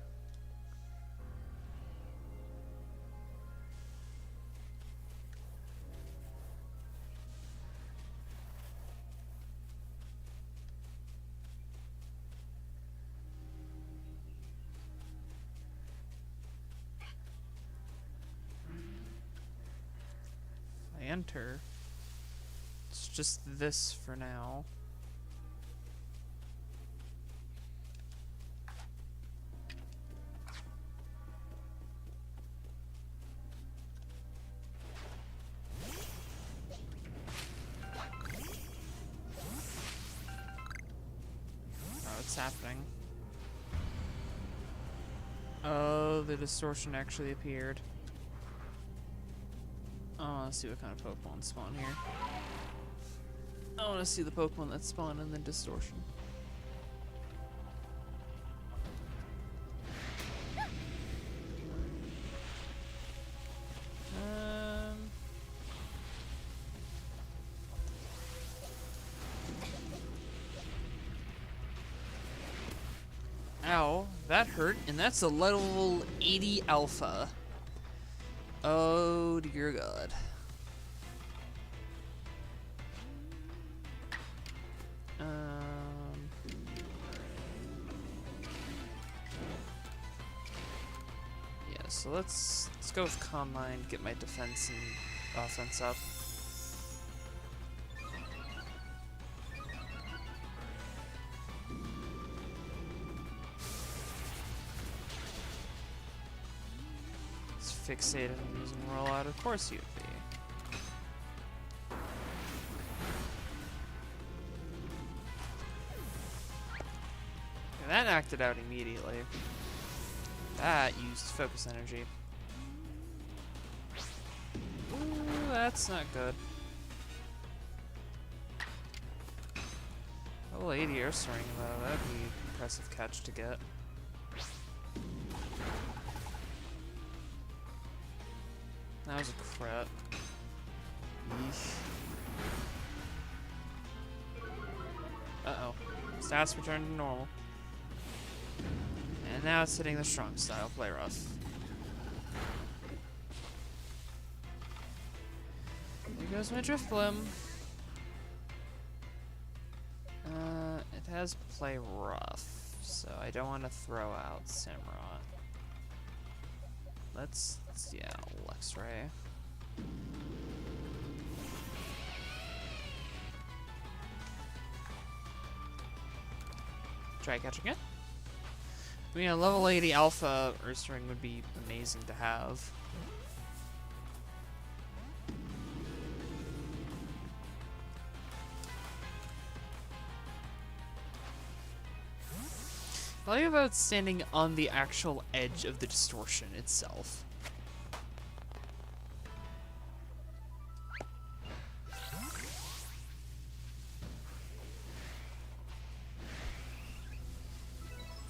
If I enter... It's just this for now. Oh, it's happening. Oh, the distortion actually appeared. Oh, let's see what kind of Pokemon spawn here. I want to see the Pokemon that spawn in the distortion. Ow, that hurt, and that's a level 80 alpha. Oh dear God. Yeah, so let's go with Calm Mind, get my defense and offense up. It's fixated on using rollout, of course you'd be. And that knocked it out immediately. That used focus energy. Ooh, that's not good. Level 80 air soaring though, that'd be an impressive catch to get. That was a crit. Yeesh. Uh-oh. Stats return to normal. And now it's hitting the strong style. Play rough. There goes my drift limb. It has play rough, so I don't want to throw out Samurott. Yeah, Luxray. Try catching it. I mean, a level 80 Alpha Ursaring would be amazing to have. I like about standing on the actual edge of the distortion itself.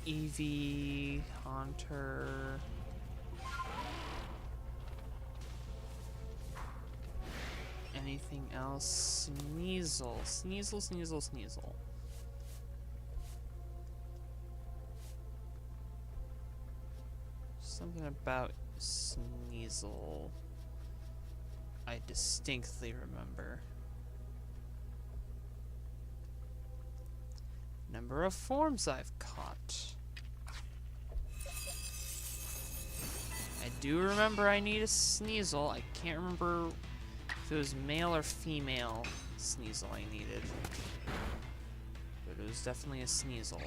Eevee, Haunter. Anything else? Sneasel. Sneasel, Sneasel, Sneasel. Something about Sneasel I distinctly remember. Number of forms I've caught. I do remember I need a Sneasel. I can't remember if it was male or female Sneasel I needed. But it was definitely a Sneasel.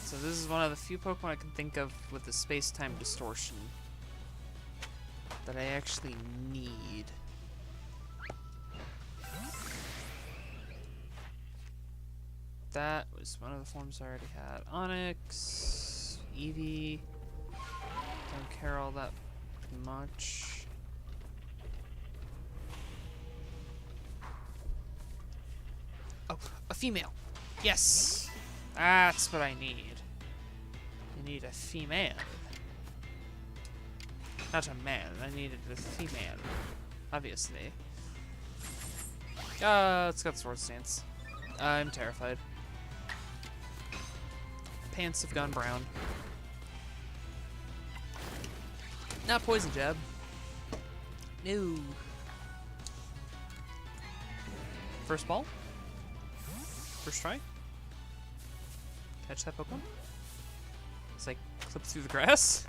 So this is one of the few Pokemon I can think of with the space-time distortion that I actually need. That was one of the forms I already had. Onyx, Eevee, don't care all that much. Oh, a female! Yes! That's what I need. I need a female. Not a man, I needed a female. Obviously. It's got Sword Stance. I'm terrified. Pants have gone brown. Not Poison Jab. No. First ball. First try. Catch that Pokemon. It's like clip through the grass.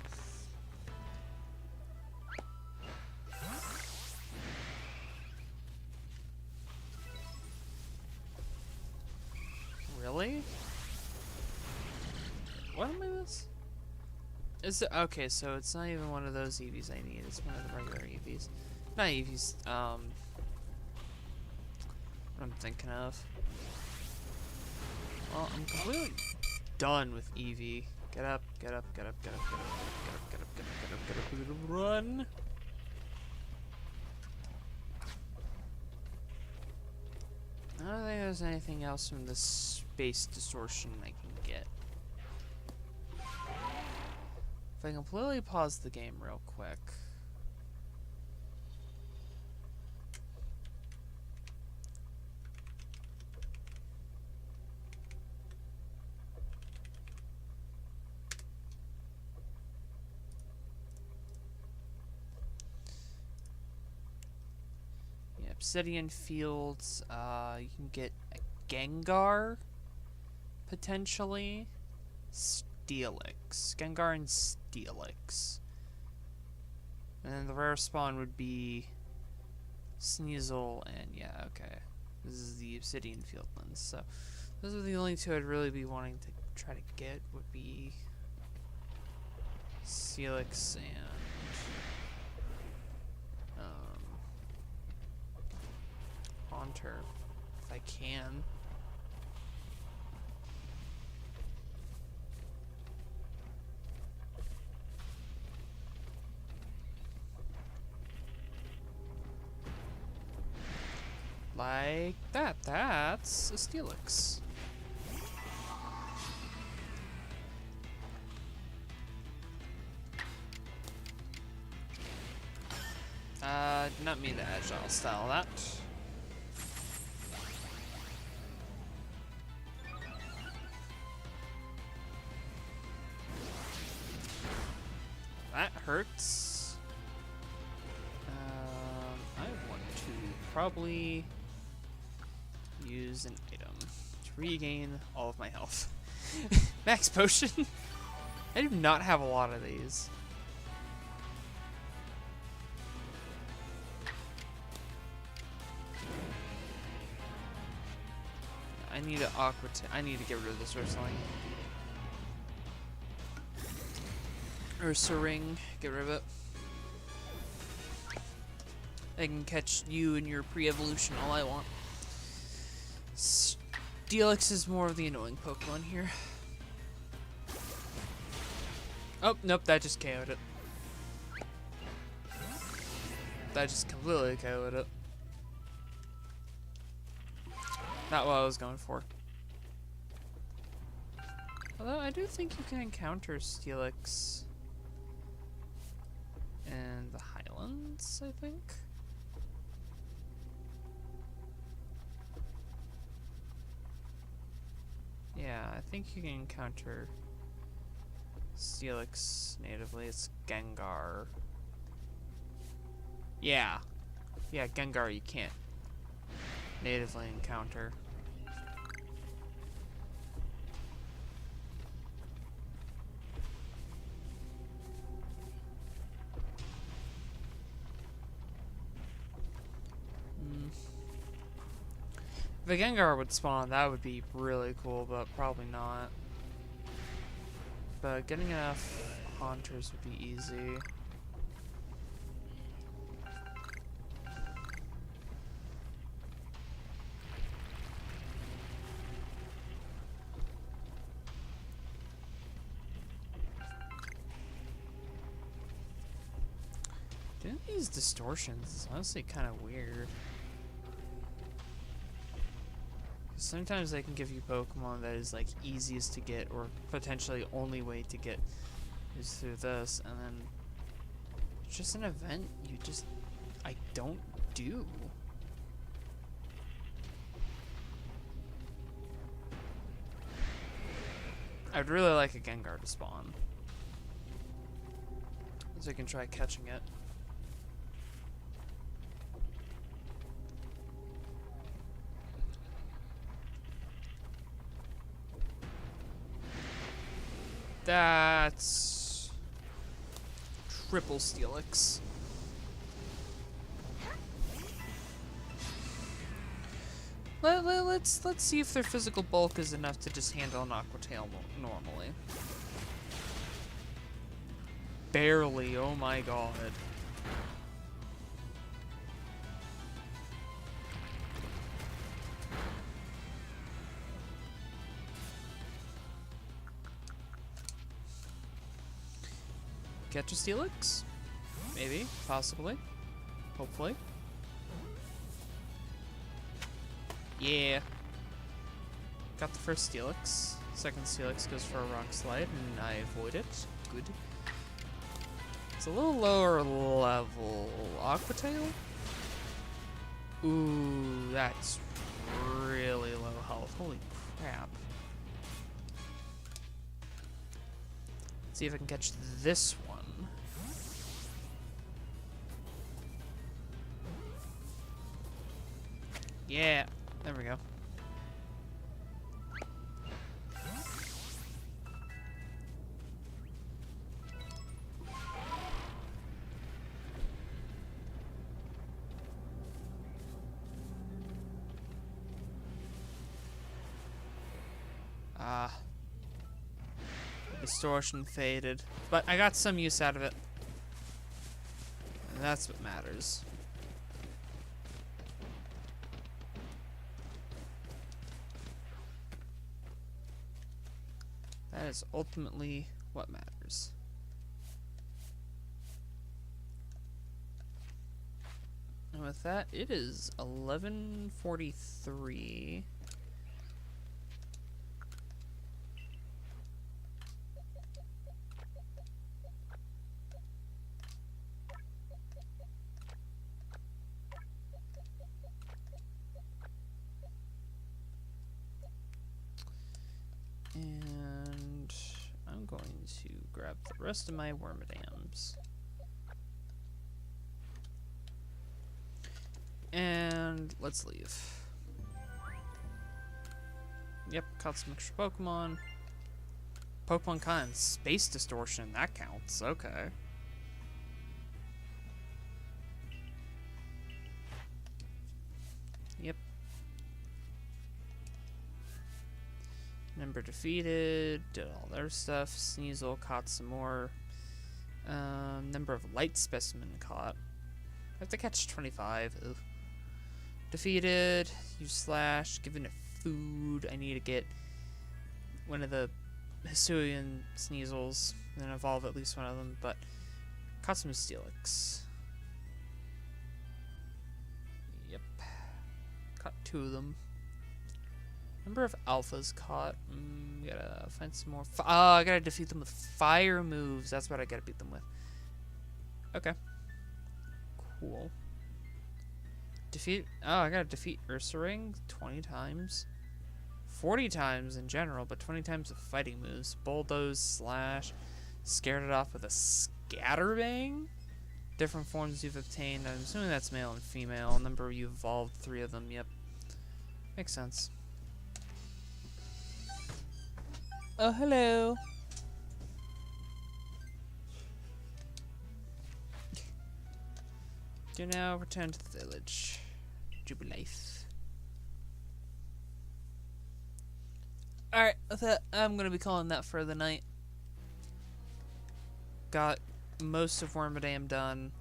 Really? What am I this? Is it okay? So it's not even one of those Eevees I need. It's one of the regular Eevees. Not Eevees. What I'm thinking of. Well, I'm completely done with Eevee. Get up, get up, get up, get up, get up, get up, get up, get up, get up, get up, get up, run! I don't think there's anything else from this space distortion I can get. If I completely pause the game real quick. Obsidian Fields, you can get a Gengar, potentially. Steelix. Gengar and Steelix. And then the rare spawn would be Sneasel and, yeah, okay. This is the Obsidian Fieldlands, so those are the only two I'd really be wanting to try to get would be Steelix and Haunter, if I can. Like that. That's a Steelix. Not me, the agile style that. That hurts. I want to probably use an item to regain all of my health. Max potion? I do not have a lot of these. I need to I need to get rid of this Ursaring. Ursaring, get rid of it. I can catch you in your pre-evolution all I want. Steelix is more of the annoying Pokemon here. Oh, nope, that just KO'd it. That just completely KO'd it. Not what I was going for. Although I do think you can encounter Steelix in the Highlands, I think. Yeah, I think you can encounter Steelix natively. It's Gengar. Yeah. Yeah, Gengar you can't natively encounter. If a Gengar would spawn, that would be really cool, but probably not. But getting enough Haunters would be easy. Doing these distortions is honestly kind of weird. Sometimes they can give you Pokemon that is like easiest to get, or potentially only way to get is through this, and then it's just an event I don't do. I'd really like a Gengar to spawn, so I can try catching it. That's triple Steelix. Let's see if their physical bulk is enough to just handle an Aqua Tail normally. Barely, oh my god. Catch a Steelix? Maybe, possibly, hopefully. Yeah. Got the first Steelix. Second Steelix goes for a Rock Slide, and I avoid it. Good. It's a little lower level. Aqua Tail? Ooh, that's really low health. Holy crap. Let's see if I can catch this one. Yeah, there we go. Distortion faded. But I got some use out of it. And that's what matters. That is ultimately what matters. And with that, it is 11:43. And I'm going to grab the rest of my wormadams. And let's leave. Yep, caught some extra Pokemon. Pokemon Con Space Distortion, that counts. Okay. Yep. Number defeated, did all their stuff. Sneasel caught some more. Number of light specimen caught. I have to catch 25. Ugh. Defeated, use slash, given it food. I need to get one of the Hisuian Sneasels, and then evolve at least one of them, but caught some Steelix. Yep. Caught 2 of them. Number of alphas caught. Gotta find some more. I gotta defeat them with fire moves. That's what I gotta beat them with. Okay. Cool. Defeat. Oh, I gotta defeat Ursaring 20 times. 40 times in general, but 20 times with fighting moves. Bulldoze, slash. Scared it off with a Scatterbang. Different forms you've obtained. I'm assuming that's male and female. Number you evolved, 3 of them. Yep. Makes sense. Oh, hello. Do now return to the village. Jubilife. Alright, with that, I'm gonna be calling that for the night. Got most of Wormadam done.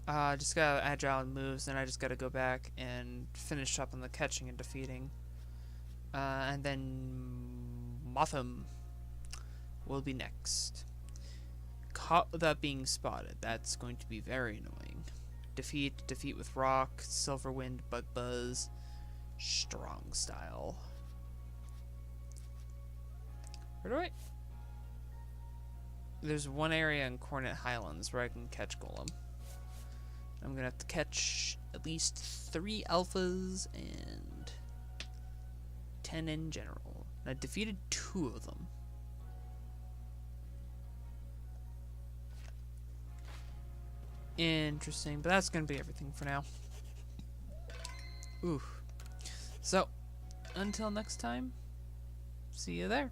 Just got agile moves, and I just gotta go back and finish up on the catching and defeating. And then Motham will be next. Caught without being spotted. That's going to be very annoying. Defeat with Rock, Silverwind, Bug Buzz, Strong Style. Where do I? There's one area in Cornet Highlands where I can catch Golem. I'm gonna have to catch at least 3 alphas and 10 in general. And I defeated 2 of them. Interesting, but that's gonna be everything for now. Ooh. So, until next time, see you there.